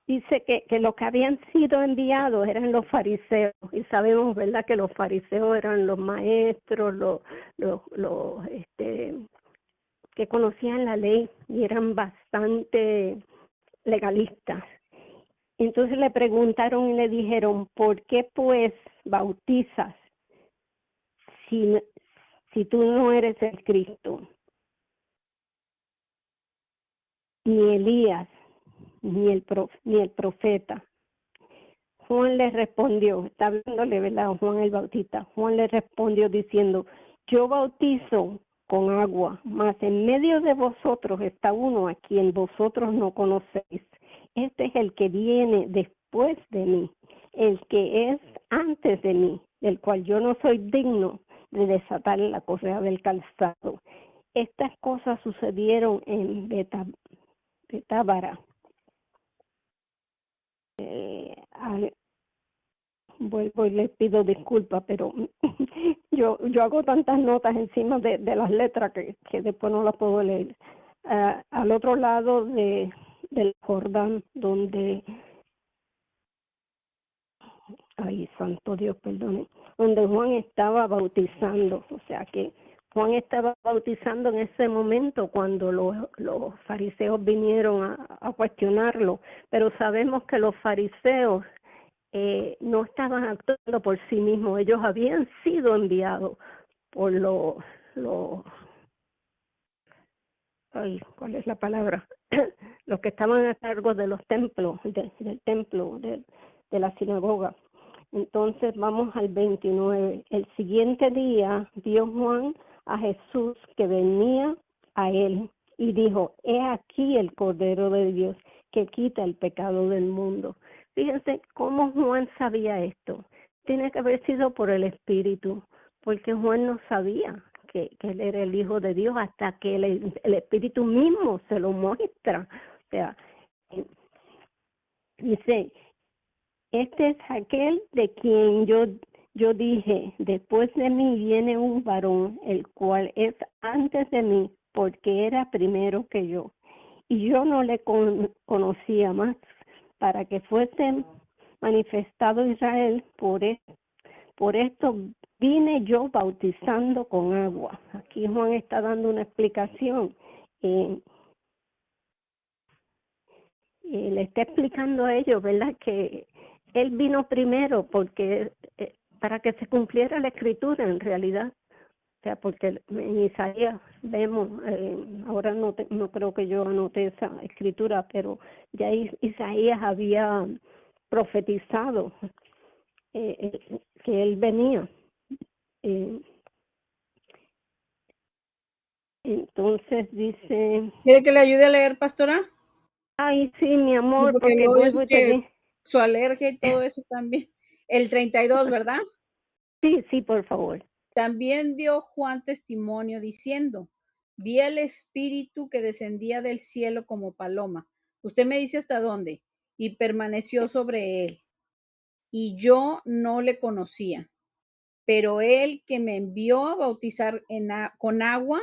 [SPEAKER 1] dice que los que habían sido enviados eran los fariseos, y sabemos, ¿verdad?, que los fariseos eran los maestros, los que conocían la ley y eran bastante legalistas. Entonces le preguntaron y le dijeron, ¿por qué pues bautizas si tú no eres el Cristo, ni Elías, ni el profeta? Juan le respondió, está hablándole, ¿verdad?, Juan el Bautista. Juan le respondió diciendo, yo bautizo con agua, mas en medio de vosotros está uno a quien vosotros no conocéis. Este es el que viene después de mí, el que es antes de mí, del cual yo no soy digno de desatar la correa del calzado. Estas cosas sucedieron en Betábara. Ay, vuelvo y les pido disculpas, pero yo hago tantas notas encima de las letras que después no las puedo leer. Al otro lado del Jordán, donde, ay, santo Dios, perdone, donde Juan estaba bautizando, o sea que Juan estaba bautizando en ese momento cuando los fariseos vinieron a cuestionarlo, pero sabemos que los fariseos no estaban actuando por sí mismos, ellos habían sido enviados por ay, ¿cuál es la palabra? Los que estaban a cargo de los templos, del templo, de la sinagoga. Entonces vamos al 29. El siguiente día vio Juan a Jesús que venía a él y dijo, he aquí el Cordero de Dios que quita el pecado del mundo. Fíjense cómo Juan sabía esto. Tiene que haber sido por el Espíritu, porque Juan no sabía que él era el Hijo de Dios hasta que el Espíritu mismo se lo muestra. O sea, dice, este es aquel de quien yo dije, después de mí viene un varón, el cual es antes de mí, porque era primero que yo. Y yo no le conocía más, para que fuese manifestado Israel. Por esto vine yo bautizando con agua. Aquí Juan está dando una explicación. Le está explicando a ellos, ¿verdad?, que él vino primero porque para que se cumpliera la escritura en realidad. O sea, porque en Isaías vemos, ahora no creo que yo anoté esa escritura, pero ya Isaías había profetizado que él venía. Entonces dice...
[SPEAKER 2] ¿Quiere que le ayude a leer, pastora?
[SPEAKER 1] Ay, sí, mi amor,
[SPEAKER 2] Sí,
[SPEAKER 1] porque
[SPEAKER 2] luego yo
[SPEAKER 1] vuelvo
[SPEAKER 2] sé
[SPEAKER 1] y te
[SPEAKER 2] que
[SPEAKER 1] digo...
[SPEAKER 2] su alergia y todo eso también. El 32, ¿verdad?
[SPEAKER 1] Sí, por favor.
[SPEAKER 2] También dio Juan testimonio diciendo, vi al Espíritu que descendía del cielo como paloma. Usted me dice hasta dónde. Y permaneció sobre él. Y yo no le conocía. Pero él que me envió a bautizar con agua,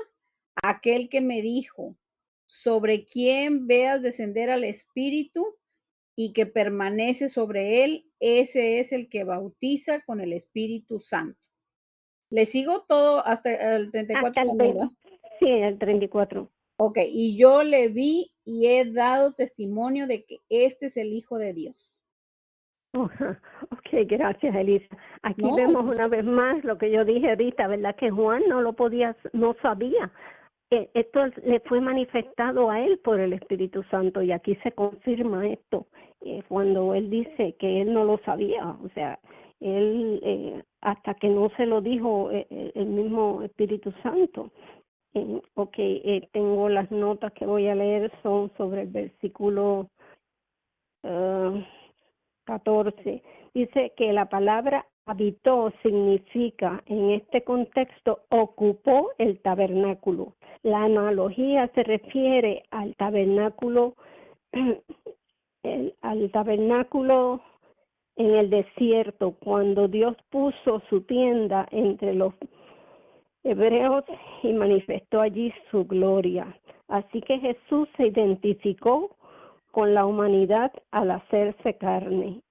[SPEAKER 2] aquel que me dijo, sobre quien veas descender al Espíritu y que permanece sobre él, ese es el que bautiza con el Espíritu Santo. Le sigo todo hasta el 34
[SPEAKER 1] Hasta el
[SPEAKER 2] también,
[SPEAKER 1] 20,
[SPEAKER 2] ¿verdad?
[SPEAKER 1] sí, el 34.
[SPEAKER 2] Ok, y yo le vi y he dado testimonio de que este es el Hijo de Dios.
[SPEAKER 1] Ok, gracias, Elisa. Aquí
[SPEAKER 2] No,
[SPEAKER 1] vemos una vez más lo que yo dije ahorita, ¿verdad? Que Juan no sabía. Esto le fue manifestado a él por el Espíritu Santo y aquí se confirma esto cuando él dice que él no lo sabía. O sea, él hasta que no se lo dijo el mismo Espíritu Santo. Ok, tengo las notas que voy a leer, son sobre el versículo 14. Dice que la palabra habitó significa, en este contexto, ocupó el tabernáculo. La analogía se refiere al tabernáculo, al tabernáculo en el desierto, cuando Dios puso su tienda entre los hebreos y manifestó allí su gloria. Así que Jesús se identificó con la humanidad al hacerse carne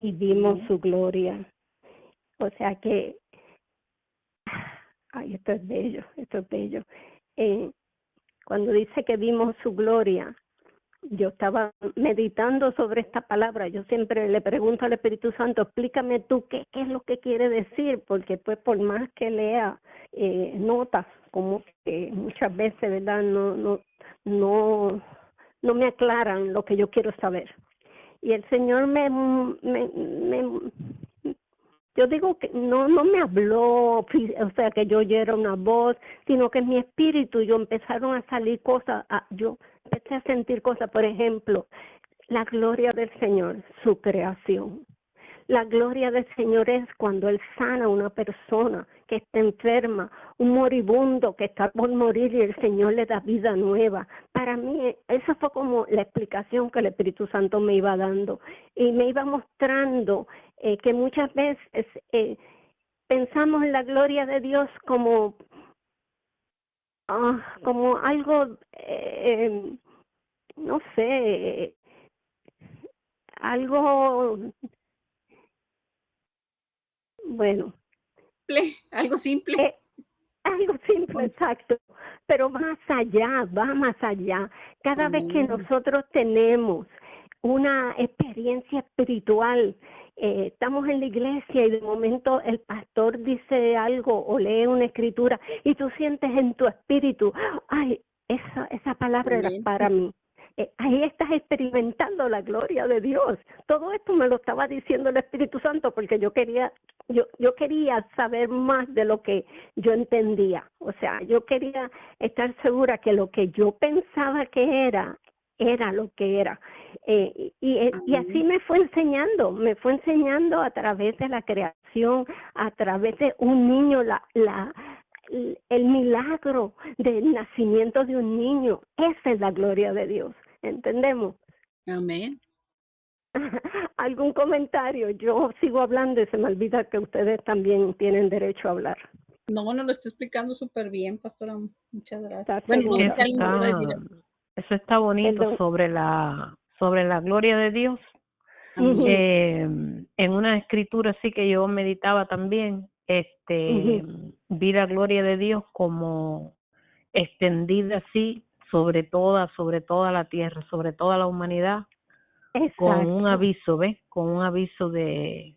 [SPEAKER 1] y vimos su gloria. O sea que, ay, esto es bello, esto es bello. Cuando dice que vimos su gloria, yo estaba meditando sobre esta palabra. Yo siempre le pregunto al Espíritu Santo, explícame tú qué es lo que quiere decir, porque pues por más que lea notas, como que muchas veces, ¿verdad? No me aclaran lo que yo quiero saber. Y el Señor yo digo que no me habló, o sea, que yo oyera una voz, sino que en mi espíritu yo empezaron a salir cosas, yo empecé a sentir cosas, por ejemplo, la gloria del Señor, su creación. La gloria del Señor es cuando Él sana a una persona que está enferma, un moribundo que está por morir y el Señor le da vida nueva. Para mí, esa fue como la explicación que el Espíritu Santo me iba dando y me iba mostrando que muchas veces pensamos en la gloria de Dios como algo, no sé, algo, bueno,
[SPEAKER 2] Algo simple.
[SPEAKER 1] algo simple, exacto, pero más allá, va más allá. Cada vez que nosotros tenemos una experiencia espiritual, estamos en la iglesia y de momento el pastor dice algo o lee una escritura y tú sientes en tu espíritu, ay, esa palabra era para mí. Ahí estás experimentando la gloria de Dios. Todo esto me lo estaba diciendo el Espíritu Santo porque yo quería saber más de lo que yo entendía. O sea, yo quería estar segura que lo que yo pensaba que era lo que era. Y así me fue enseñando a través de la creación, a través de un niño, el milagro del nacimiento de un niño. Esa es la gloria de Dios. ¿Entendemos?
[SPEAKER 2] Amén.
[SPEAKER 1] ¿Algún comentario? Yo sigo hablando y se me olvida que ustedes también tienen derecho a hablar.
[SPEAKER 2] No, lo estoy explicando súper bien, pastora. Muchas gracias.
[SPEAKER 1] Bueno,
[SPEAKER 3] eso está bonito. Perdón. sobre la gloria de Dios. En una escritura así que yo meditaba también, vi la gloria de Dios como extendida así sobre toda la tierra, sobre toda la humanidad. Exacto. Con un aviso, ¿ves? Con un aviso de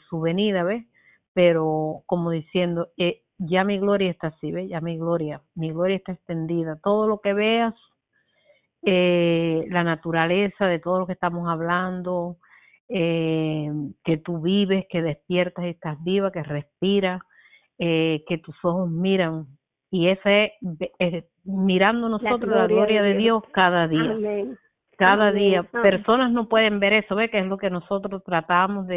[SPEAKER 3] su venida, ¿ves? Pero como diciendo, ya mi gloria está así, ¿ves? Ya mi gloria está extendida. Todo lo que veas, la naturaleza de todo lo que estamos hablando, que tú vives, que despiertas y estás viva, que respiras, que tus ojos miran. Y ese es mirando nosotros la gloria de Dios cada día.
[SPEAKER 1] Amén.
[SPEAKER 3] Cada día. Personas no pueden ver eso, ¿ve? Que es lo que nosotros tratamos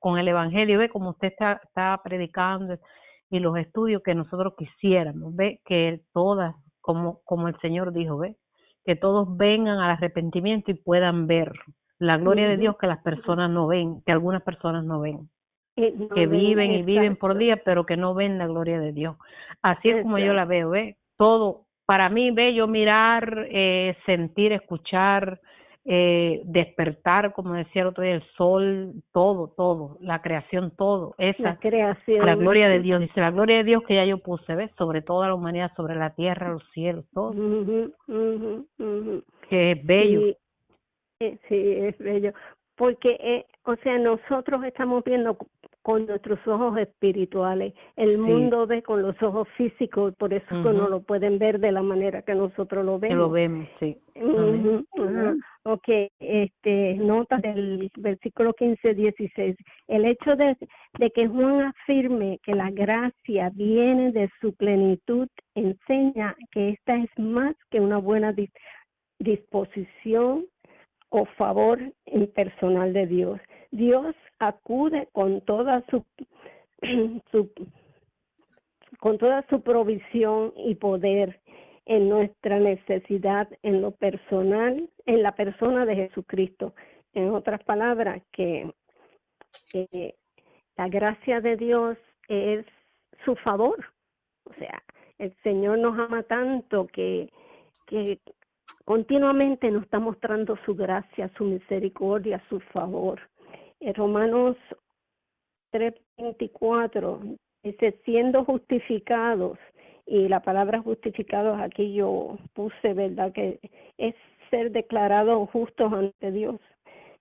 [SPEAKER 3] con el Evangelio, ¿ve? Como usted está predicando y los estudios que nosotros quisiéramos, ¿ve? Que todas, como el Señor dijo, ¿ve? Que todos vengan al arrepentimiento y puedan ver la gloria de Dios que las personas no ven, que algunas personas no ven. Que viven y viven por día, pero que no ven la gloria de Dios. Así es como yo la veo, ¿ve? Todo, para mí, ve, yo mirar, sentir, escuchar, despertar, como decía el otro día, el sol, todo, la creación, todo,
[SPEAKER 1] la creación,
[SPEAKER 3] la gloria de Dios, dice la gloria de Dios que ya yo puse, ¿ves? Sobre toda la humanidad, sobre la tierra, los cielos, todo, que es bello.
[SPEAKER 1] Sí, es bello, porque, o sea, nosotros estamos viendo con nuestros ojos espirituales, el mundo ve con los ojos físicos, por eso que no lo pueden ver de la manera que nosotros lo vemos.
[SPEAKER 3] Que lo vemos, sí.
[SPEAKER 1] Ok, nota del versículo 15-16, el hecho de que Juan afirme que la gracia viene de su plenitud enseña que esta es más que una buena disposición o favor impersonal de Dios. Dios acude con toda su provisión y poder en nuestra necesidad, en lo personal, en la persona de Jesucristo. En otras palabras, que la gracia de Dios es su favor. O sea, el Señor nos ama tanto que continuamente nos está mostrando su gracia, su misericordia, su favor. En Romanos 3:24 dice, siendo justificados, y la palabra justificados aquí yo puse, ¿verdad? Que es ser declarados justos ante Dios,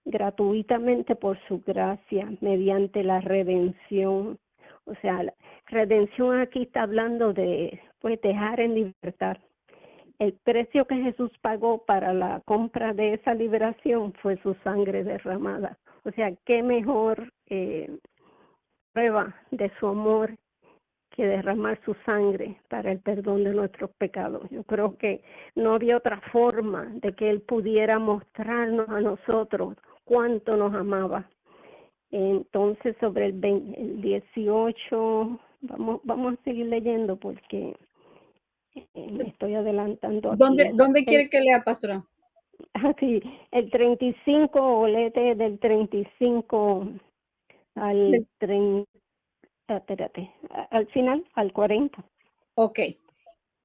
[SPEAKER 1] gratuitamente por su gracia, mediante la redención. O sea, la redención aquí está hablando de, pues, dejar en libertad. El precio que Jesús pagó para la compra de esa liberación fue su sangre derramada. O sea, qué mejor prueba de su amor que derramar su sangre para el perdón de nuestros pecados. Yo creo que no había otra forma de que Él pudiera mostrarnos a nosotros cuánto nos amaba. Entonces, sobre el 18, Vamos a seguir leyendo porque me estoy adelantando aquí.
[SPEAKER 2] ¿Dónde quiere que lea, pastora?
[SPEAKER 1] Sí, el 35, o léete del 35 al 30, espérate, al final, al 40.
[SPEAKER 2] Ok.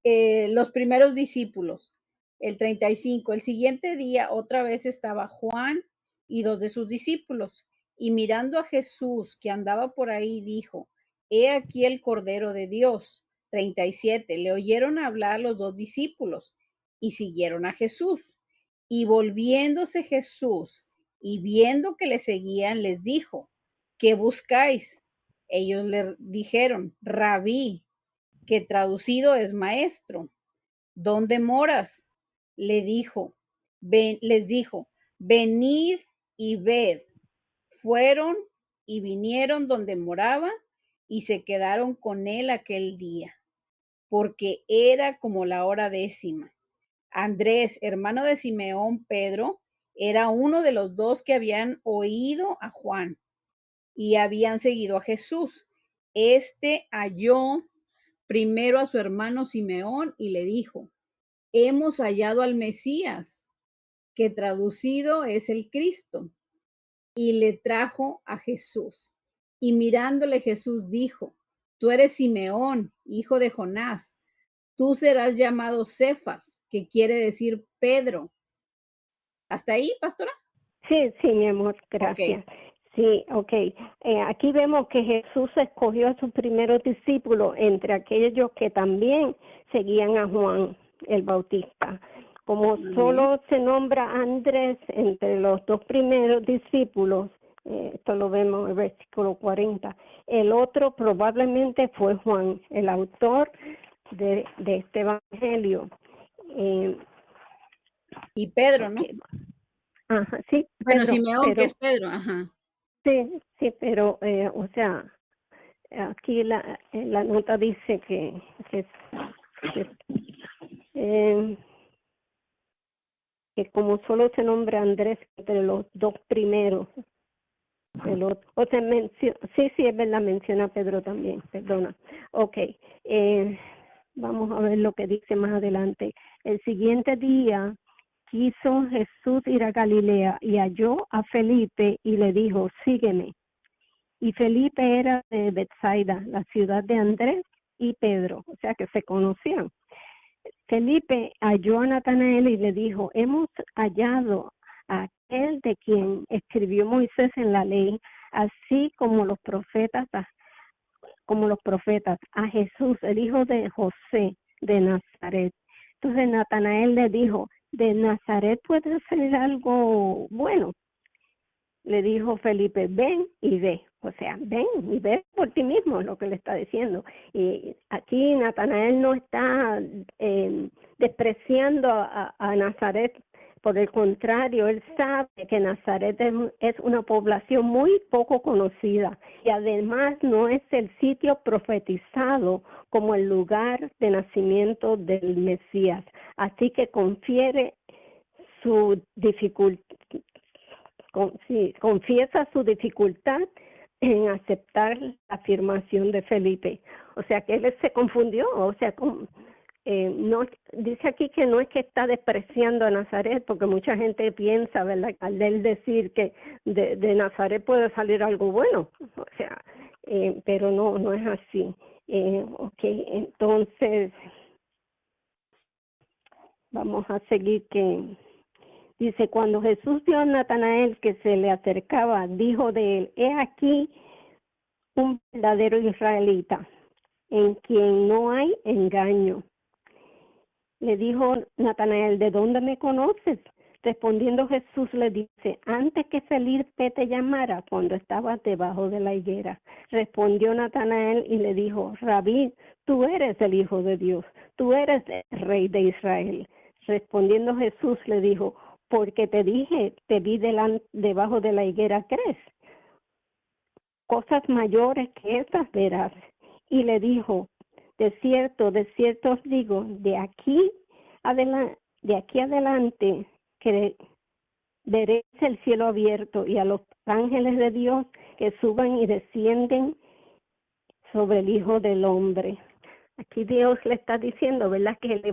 [SPEAKER 2] Los primeros discípulos, el 35. El siguiente día otra vez estaba Juan y 2 de sus discípulos, y mirando a Jesús que andaba por ahí, dijo: He aquí el Cordero de Dios. 37. Le oyeron hablar los 2 discípulos y siguieron a Jesús. Y volviéndose Jesús y viendo que le seguían, les dijo: ¿Qué buscáis? Ellos le dijeron: Rabí, que traducido es maestro. ¿Dónde moras? Les dijo, venid y ved. Fueron y vinieron donde moraba y se quedaron con él aquel día, porque era como la hora 10. Andrés, hermano de Simeón Pedro, era uno de los 2 que habían oído a Juan y habían seguido a Jesús. Este halló primero a su hermano Simeón y le dijo: Hemos hallado al Mesías, que traducido es el Cristo. Y le trajo a Jesús. Y mirándole Jesús dijo: Tú eres Simeón, hijo de Jonás. Tú serás llamado Cefas, que quiere decir Pedro. ¿Hasta ahí, pastora?
[SPEAKER 1] Sí, mi amor, gracias. Okay. Sí, ok. Aquí vemos que Jesús escogió a sus primeros discípulos entre aquellos que también seguían a Juan el Bautista. Como solo se nombra a Andrés entre los 2 primeros discípulos, esto lo vemos en el versículo 40, el otro probablemente fue Juan, el autor de este evangelio.
[SPEAKER 2] Y Pedro, ¿no?
[SPEAKER 1] Ajá, sí.
[SPEAKER 2] Bueno, Pedro, Simeón, que es Pedro, ajá.
[SPEAKER 1] Sí, pero, o sea, aquí la nota dice que como solo se nombra Andrés entre los 2 primeros, o sea, sí, es verdad, menciona Pedro también, perdona. Okay, vamos a ver lo que dice más adelante. El siguiente día quiso Jesús ir a Galilea y halló a Felipe y le dijo: sígueme. Y Felipe era de Betsaida, la ciudad de Andrés y Pedro, o sea que se conocían. Felipe halló a Natanael y le dijo: hemos hallado a aquel de quien escribió Moisés en la ley, así como los profetas, a Jesús, el hijo de José de Nazaret. Entonces Natanael le dijo: ¿de Nazaret puede salir algo bueno? Le dijo Felipe: ven y ve. O sea, ven y ve por ti mismo, es lo que le está diciendo. Y aquí Natanael no está despreciando a Nazaret. Por el contrario, él sabe que Nazaret es una población muy poco conocida y además no es el sitio profetizado como el lugar de nacimiento del Mesías. Así que confiere su dificultad. Confiesa su dificultad en aceptar la afirmación de Felipe. O sea que él se confundió, o sea, no dice aquí que no es que está despreciando a Nazaret, porque mucha gente piensa, ¿verdad?, al él decir que de Nazaret puede salir algo bueno, o sea, pero no es así. Okay, entonces vamos a seguir que dice: cuando Jesús vio a Natanael que se le acercaba, dijo de él: he aquí un verdadero israelita, en quien no hay engaño. Le dijo Natanael: ¿de dónde me conoces? Respondiendo Jesús le dice: antes que Felipe te llamara, cuando estabas debajo de la higuera. Respondió Natanael y le dijo: Rabí, tú eres el Hijo de Dios, tú eres el Rey de Israel. Respondiendo Jesús le dijo: porque te dije, te vi debajo de la higuera, ¿crees? Cosas mayores que estas verás. Y le dijo: de cierto os digo, de aquí adelante que veréis el cielo abierto y a los ángeles de Dios que suban y descienden sobre el Hijo del Hombre. Aquí Dios le está diciendo, ¿verdad?, que le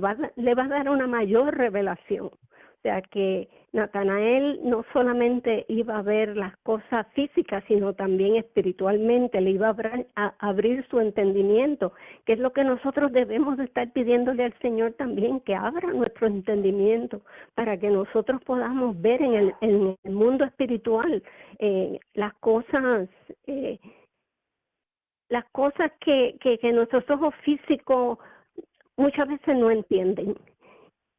[SPEAKER 1] va a dar una mayor revelación. O sea, que Natanael no solamente iba a ver las cosas físicas, sino también espiritualmente, le iba a abrir su entendimiento, que es lo que nosotros debemos de estar pidiéndole al Señor también, que abra nuestro entendimiento para que nosotros podamos ver en el mundo espiritual las cosas que nuestros ojos físicos muchas veces no entienden.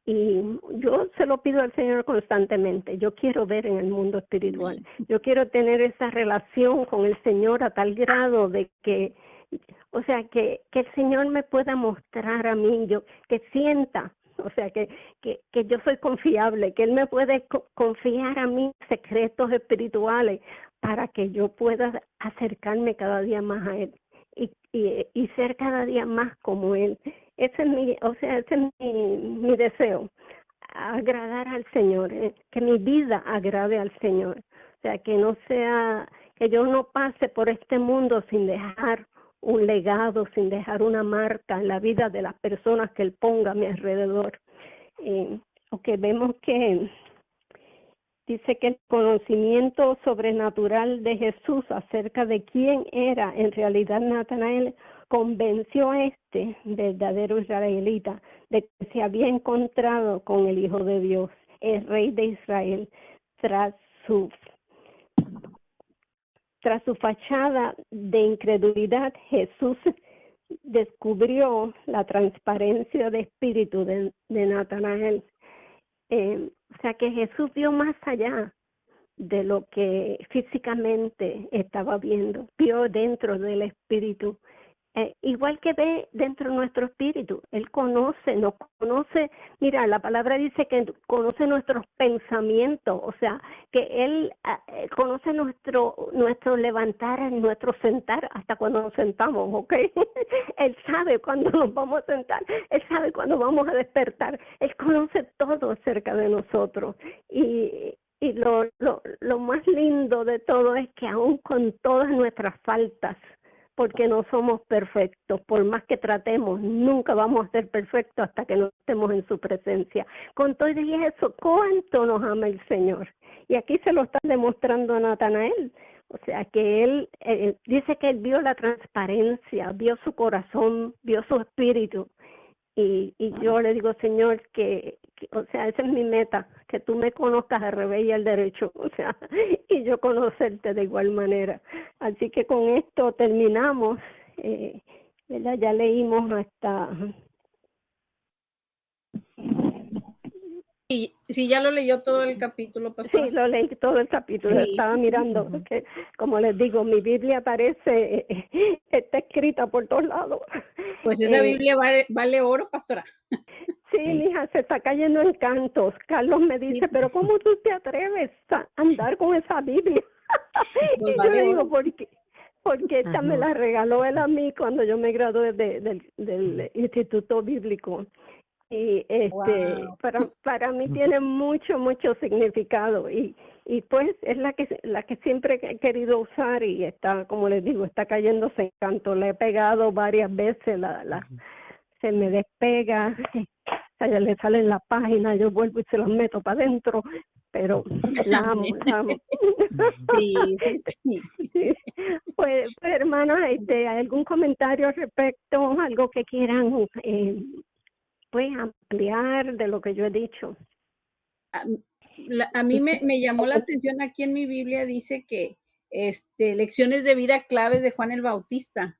[SPEAKER 1] Y yo se lo pido al Señor constantemente. Yo quiero ver en el mundo espiritual. Yo quiero tener esa relación con el Señor a tal grado de que, o sea, que el Señor me pueda mostrar a mí, que sienta, o sea, que yo soy confiable, que Él me puede confiar a mí secretos espirituales para que yo pueda acercarme cada día más a Él y ser cada día más como Él. Ese es mi deseo, agradar al Señor, que mi vida agrade al Señor. O sea, que no sea, que yo no pase por este mundo sin dejar un legado, sin dejar una marca en la vida de las personas que Él ponga a mi alrededor. Porque vemos que dice que el conocimiento sobrenatural de Jesús acerca de quién era en realidad Natanael convenció a este verdadero israelita de que se había encontrado con el Hijo de Dios, el Rey de Israel, tras su fachada de incredulidad. Jesús descubrió la transparencia de espíritu de Natanael. O sea que Jesús vio más allá de lo que físicamente estaba viendo, vio dentro del espíritu, igual que ve dentro de nuestro espíritu. Él nos conoce, mira, la palabra dice que conoce nuestros pensamientos, o sea, que Él conoce nuestro levantar, nuestro sentar, hasta cuando nos sentamos, ¿ok? Él sabe cuando nos vamos a sentar, Él sabe cuando vamos a despertar, Él conoce todo acerca de nosotros. Y lo más lindo de todo es que aún con todas nuestras faltas, porque no somos perfectos, por más que tratemos, nunca vamos a ser perfectos hasta que no estemos en su presencia. Con todo y eso, ¿cuánto nos ama el Señor? Y aquí se lo está demostrando a Natanael. O sea, que él dice que él vio la transparencia, vio su corazón, vio su espíritu. Y yo le digo, Señor, o sea, esa es mi meta, que tú me conozcas al revés y al derecho, o sea, y yo conocerte de igual manera. Así que con esto terminamos, ¿verdad? Ya leímos hasta...
[SPEAKER 2] Sí, ya lo leyó todo el capítulo, pastora.
[SPEAKER 1] Sí, lo leí todo el capítulo,
[SPEAKER 2] Sí.
[SPEAKER 1] Estaba mirando, porque como les digo, mi Biblia parece, está escrita por todos lados.
[SPEAKER 2] Pues esa Biblia vale oro, pastora.
[SPEAKER 1] Sí, mija, se está cayendo en cantos. Carlos me dice,
[SPEAKER 2] Sí.
[SPEAKER 1] pero ¿cómo tú te atreves a andar con esa Biblia?
[SPEAKER 2] Pues
[SPEAKER 1] Y
[SPEAKER 2] vale
[SPEAKER 1] yo le digo,
[SPEAKER 2] oro.
[SPEAKER 1] ¿por qué? Porque esta me la regaló él a mí cuando yo me gradué del Instituto Bíblico. Y
[SPEAKER 2] Wow.
[SPEAKER 1] para mí tiene mucho significado y pues es la que siempre he querido usar y está, como les digo, está cayéndose en canto. Le he pegado varias veces, se me despega, a ella le sale en la página, yo vuelvo y se las meto para adentro, pero la amo.
[SPEAKER 2] Sí.
[SPEAKER 1] Sí. Pues hermanos, ¿hay algún comentario al respecto, algo que quieran pues ampliar de lo que yo he dicho?
[SPEAKER 2] A mí me llamó la atención, aquí en mi Biblia dice que lecciones de vida claves de Juan el Bautista.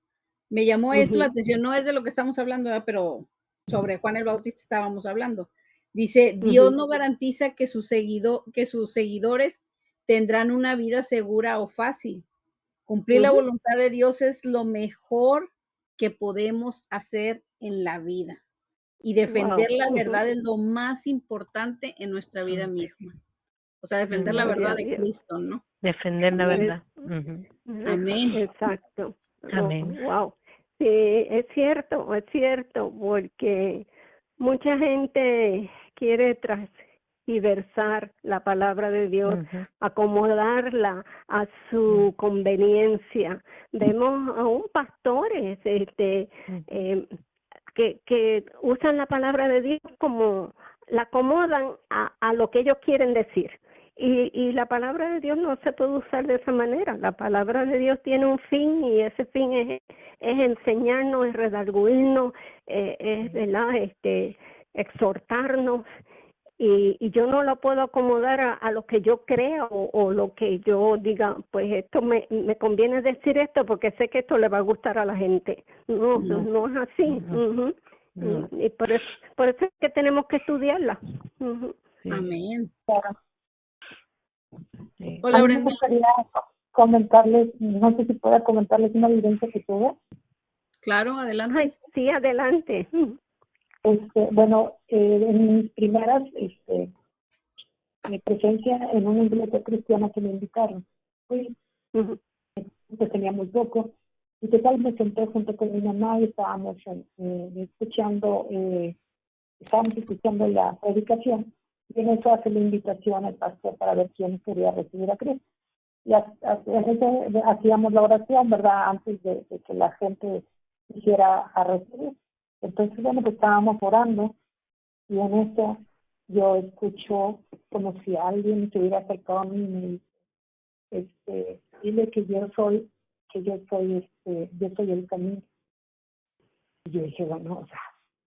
[SPEAKER 2] Me llamó esto la atención, no es de lo que estamos hablando, pero sobre Juan el Bautista estábamos hablando. Dice, Dios no garantiza que sus seguidores tendrán una vida segura o fácil. Cumplir la voluntad de Dios es lo mejor que podemos hacer en la vida. Y defender la verdad es lo más importante en nuestra vida misma. O sea, defender la verdad de Cristo, ¿no?
[SPEAKER 3] Defender la verdad.
[SPEAKER 2] Amén.
[SPEAKER 1] Exacto.
[SPEAKER 3] Amén.
[SPEAKER 1] Wow. Sí, es cierto, porque mucha gente quiere tergiversar la palabra de Dios, acomodarla a su conveniencia. Vemos aún pastores que usan la palabra de Dios como la acomodan a lo que ellos quieren decir. Y la palabra de Dios no se puede usar de esa manera. La palabra de Dios tiene un fin, y ese fin es enseñarnos, es redarguirnos, es, ¿verdad?, exhortarnos. Y yo no lo puedo acomodar a lo que yo crea o lo que yo diga, pues esto me conviene decir esto porque sé que esto le va a gustar a la gente. No es así. Y por eso es que tenemos que estudiarla.
[SPEAKER 3] Sí.
[SPEAKER 2] Amén.
[SPEAKER 4] Claro.
[SPEAKER 3] Sí.
[SPEAKER 2] Hola,
[SPEAKER 4] A mí me
[SPEAKER 2] Brenda.
[SPEAKER 4] gustaría comentarles, no sé si pueda comentarles una vivencia que tuve.
[SPEAKER 2] Claro, adelante.
[SPEAKER 1] Ay, sí, adelante.
[SPEAKER 4] Bueno, en mis primeras mi presencia en una iglesia cristiana que me invitaron, fui, pues tenía muy poco, y total me senté junto con mi mamá y estábamos escuchando la predicación, y en eso hace la invitación al pastor para ver quién quería recibir a Cristo. Y en eso hacíamos la oración, ¿verdad?, antes de que la gente quisiera a recibir. Entonces, bueno, pues estábamos orando, y en eso yo escucho como si alguien se hubiera acercado a mí y me dice, dile que yo soy el camino. Y yo dije, bueno, o sea,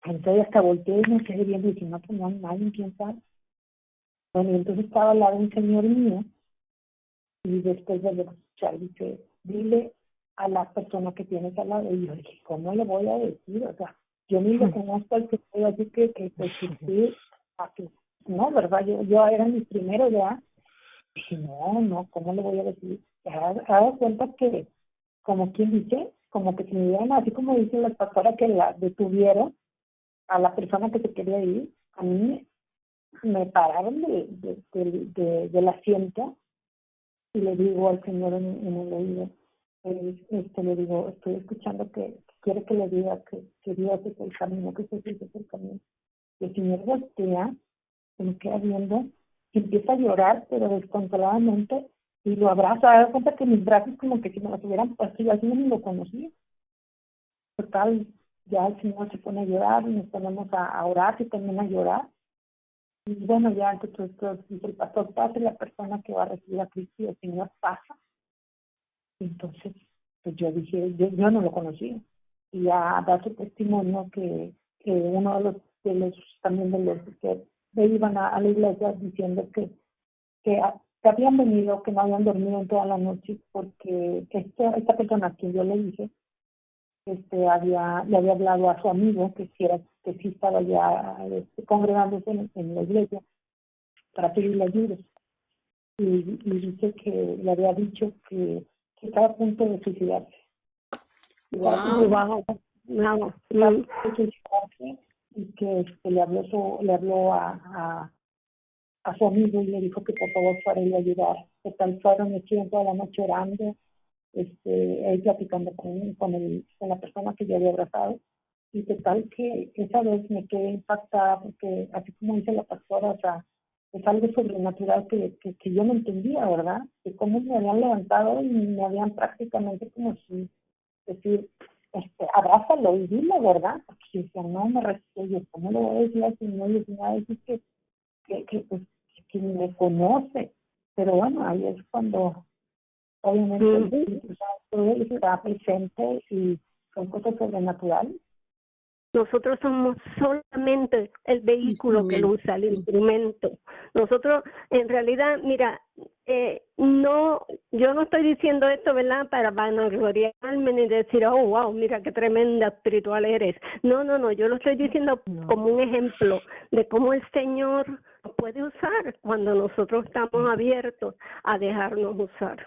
[SPEAKER 4] entonces hasta volteé y me quedé viendo y dije, no, pues no hay nadie, ¿quién sabe? Bueno, y entonces estaba al lado un señor mío, y después de escuchar, dice, dile a la persona que tienes al lado. Y yo dije, ¿cómo le voy a decir? O sea, yo ni lo conozco al señor, así que pues sí, no, ¿verdad? Yo era mi primero ya. Dije, no, ¿cómo le voy a decir? Hago cuenta que, como quien dice, como que se me dieron, así como dice la pastora que la detuvieron a la persona que se quería ir, a mí me pararon del asiento, y le digo al Señor en el oído, le digo, estoy escuchando que quiere que le diga que Dios es el camino, que Jesús es el camino. Y el Señor voltea, se me queda viendo, y empieza a llorar, pero desconsoladamente, y lo abraza. Da cuenta que mis brazos como que si me los hubieran puesto, yo así no me lo conocía. Total, ya el Señor se pone a llorar, y nos ponemos a orar, y también a llorar. Y bueno, ya entonces dice el pastor, pase la persona que va a recibir a Cristo, y el Señor pasa. Entonces, pues yo dije, yo no lo conocía. Y ya da su testimonio que uno de los que iban a la iglesia diciendo que habían venido, que no habían dormido en toda la noche, porque esta persona a quien yo le dije, le había hablado a su amigo que sí estaba ya congregándose en la iglesia para pedirle ayuda. Y dice que le había dicho que estaba a punto de suicidarse.
[SPEAKER 1] Wow.
[SPEAKER 4] Y que le habló a su amigo y le dijo que por favor fuera y le ayudar. Que tal fueron, estuvieron toda la noche orando, él platicando con la persona que yo había abrazado. Y total que esa vez me quedé impactada porque, así como dice la pastora, o sea, es algo sobrenatural que yo no entendía, ¿verdad? Que cómo me habían levantado y me habían prácticamente como si decir, abrázalo y dile, ¿verdad? Porque si decía, no me respeto, yo, ¿cómo le voy a decir al Señor? Y me va a decir que me conoce. Pero bueno, ahí es cuando obviamente el Espíritu Santo está presente y son cosas sobrenaturales.
[SPEAKER 1] Nosotros somos solamente el vehículo que lo usa, el instrumento. Nosotros, en realidad, mira, yo no estoy diciendo esto, ¿verdad?, para vanagloriarme ni decir, oh, wow, mira qué tremenda espiritual eres. No, yo lo estoy diciendo como un ejemplo de cómo el Señor nos puede usar cuando nosotros estamos abiertos a dejarnos usar.